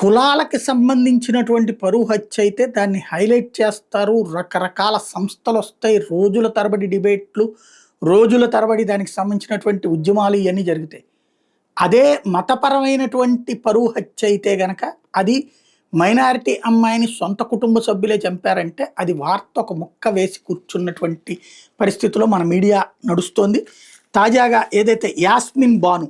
కులాలకి సంబంధించినటువంటి పరువు హత్య అయితే దాన్ని హైలైట్ చేస్తారు. రకరకాల సంస్థలొస్తాయి. రోజుల తరబడి డిబేట్లు, రోజుల తరబడి దానికి సంబంధించినటువంటి ఉద్యమాలు ఇయన్నీ జరుగుతాయి. అదే మతపరమైనటువంటి పరువు హత్య అయితే గనక అది మైనారిటీ అమ్మాయిని సొంత కుటుంబ సభ్యులే చంపారంటే అది వార్త ఒక ముక్క వేసి కూర్చున్నటువంటి పరిస్థితిలో మన మీడియా నడుస్తోంది. తాజాగా ఏదైతే యాస్మిన్ బాను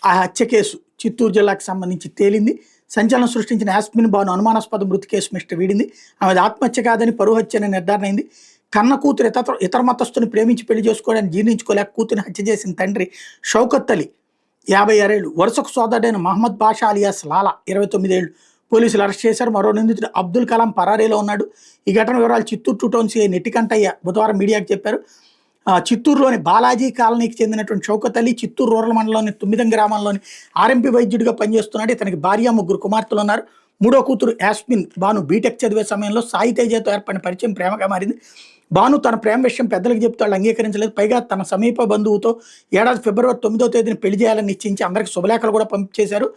ఆ హత్య కేసు చిత్తూరు జిల్లాకు సంబంధించి తేలింది. సంచలనం సృష్టించిన యాస్మిన్ బాను అనుమానాస్పద మృతి కేసు మిస్టర్ వీడింది. ఆమెది ఆత్మహత్య కాదని పరువు హత్య అని నిర్ధారణ అయింది. కన్న కూతురు ఇతర మతస్థుని ప్రేమించి పెళ్లి చేసుకోవడానికి జీర్ణించుకోలేక కూతురిని హత్య చేసిన తండ్రి షౌకత్ అలీ 56 ఏళ్ళు, వరుసకు సోదరుడైన మహమ్మద్ బాషా అలియాస్ లాలా 29 ఏళ్ళు పోలీసులు అరెస్ట్ చేశారు. మరో నిందితుడు అబ్దుల్ కలాం పరారీలో ఉన్నాడు. ఈ ఘటన వివరాలు చిత్తూరు 2 టౌన్ సిఐ నెట్టికంటయ్య బుధవారం మీడియాకు చెప్పారు. చిత్తూరులోని బాలాజీ కాలనీకి చెందినటువంటి షౌకత్ అలీ చిత్తూరు రూరల్ మండలంలోని 9 గ్రామంలోని ఆర్ఎంపీ వైద్యుడిగా పనిచేస్తున్నాడు. ఇతనికి భార్య, 3 కుమార్తెలు ఉన్నారు. మూడో కూతురు యాస్మిన్ బాను బీటెక్ చదివే సమయంలో సాయి తేజతో ఏర్పడిన పరిచయం ప్రేమగా మారింది. బాను తన ప్రేమ విషయం పెద్దలకు చెప్తే వాళ్ళు అంగీకరించలేదు. పైగా తన సమీప బంధువుతో ఏడాది ఫిబ్రవరి 9వ తేదీన పెళ్లి చేయాలని నిశ్చయించి అందరికి శుభలేఖలు కూడా పంపించేశారు.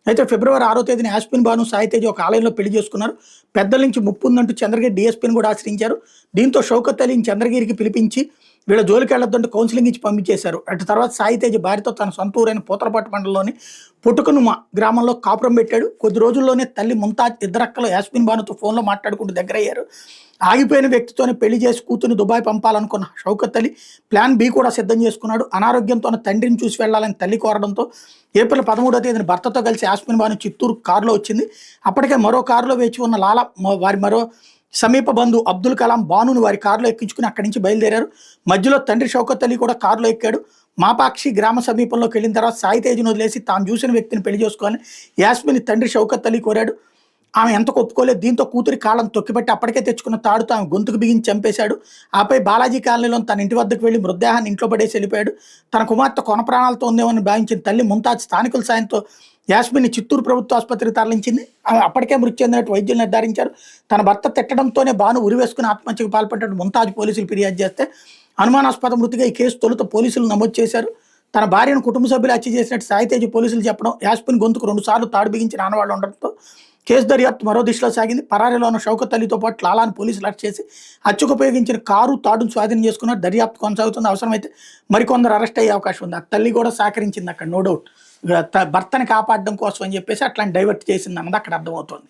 అయితే ఫిబ్రవరి 6వ తేదీన యాస్మిన్ బాను సాయి తేజ ఒక ఆలయంలో పెళ్లి చేసుకున్నారు. పెద్దల నుంచి ముప్పు ఉందంటూ చంద్రగిరి డిఎస్పీని కూడా ఆశ్రయించారు. దీంతో షౌకత్ అలీని చంద్రగిరికి పిలిపించి వీళ్ళ జోలికి వెళ్లొద్దంటూ కౌన్సిలింగ్ ఇచ్చి పంపించేశారు. అటు తర్వాత సాయి తేజ భార్యతో తన సొంత ఊరైన పూతలపట్టు మండలంలోని పుట్టుకనుమ గ్రామంలో కాపురం పెట్టాడు. కొద్ది రోజుల్లోనే తల్లి ముంతాజ్ ఇద్దరక్కలు యాస్మిన్ బానుతో ఫోన్లో మాట్లాడుకుంటూ దగ్గరయ్యారు. ఆగిపోయిన వ్యక్తితోనే పెళ్లి చేసి కూతుర్ని దుబాయ్ పంపాలనుకున్న షౌకత్ అలీ ప్లాన్ బి కూడా సిద్ధం చేసుకున్నాడు. అనారోగ్యంతో తండ్రిని చూసి వెళ్లాలని తల్లి కోరడంతో ఏప్రిల్ 13వ తేదీన భర్తతో కలిసి యాస్మిన్ బాను చిత్తూరు కారులో వచ్చింది. అప్పటికే మరో కారులో వేచి ఉన్న లాలా వారి మరో సమీప బంధువు అబ్దుల్ కలాం బానుని వారి కారులో ఎక్కించుకుని అక్కడి నుంచి బయలుదేరారు. మధ్యలో తండ్రి షౌకత్ అలీ కూడా కారులో ఎక్కాడు. మాపాక్షి గ్రామ సమీపంలోకి వెళ్ళిన తర్వాత సాయి తేజను వదిలేసి తాను చూసిన వ్యక్తిని పెళ్లి చేసుకోవాలని యాస్మిన్ తండ్రి షౌకత్ అలీ కోరాడు. ఆమె ఎంతకు ఒప్పుకోలేదు. దీంతో కూతురి కాళ్ళను తొక్కిపెట్టి అప్పటికే తెచ్చుకున్న తాడుతో ఆమె గొంతుకు బిగించి చంపేశాడు. ఆపై బాలాజీ కాలనీలో తన ఇంటి వద్దకు వెళ్లి మృతదేహాన్ని ఇంట్లో పడేసి వెళ్ళిపోయాడు. తన కుమార్తె కొన ప్రాణాలతో ఉందేమని భావించిన తల్లి ముంతాజ్ స్థానికుల సాయంతో యాస్మిన్ని చిత్తూరు ప్రభుత్వ ఆసుపత్రికి తరలించింది. ఆమె అప్పటికే మృతి చెందినట్టు వైద్యులు నిర్ధారించారు. తన భర్త తిట్టడంతోనే బాను ఉరివేసుకుని ఆత్మహత్యకు పాల్పడ్డట్టు ముంతాజ్ పోలీసులు ఫిర్యాదు చేస్తే అనుమానాస్పద మృతిగా ఈ కేసు తొలుత పోలీసులు నమోదు చేశారు. తన భార్యను కుటుంబ సభ్యులు హత్య చేసినట్టు సాయి తేజ పోలీసులు చెప్పడం, యాస్మిన్ గొంతుకు 2 సార్లు తాడు బిగించిన ఆనవాళ్లు ఉండడంతో కేసు దర్యాప్తు మరో దిశలో సాగింది. పరారీలో ఉన్న షౌకత్ అలీతో పాటు లాలాను పోలీసులు అరెస్ట్ చేసి హత్యకు ఉపయోగించిన కారు, తాడును స్వాధీనం చేసుకున్నారు. దర్యాప్తు కొనసాగుతుంది. అవసరమైతే మరికొందరు అరెస్ట్ అయ్యే అవకాశం ఉంది. ఆ తల్లి కూడా సహకరించింది అక్కడ, నో డౌట్. భర్తని కాపాడడం కోసం అని చెప్పేసి అట్లాంటి డైవర్ట్ చేసింది అన్నది అక్కడ అర్థమవుతుంది.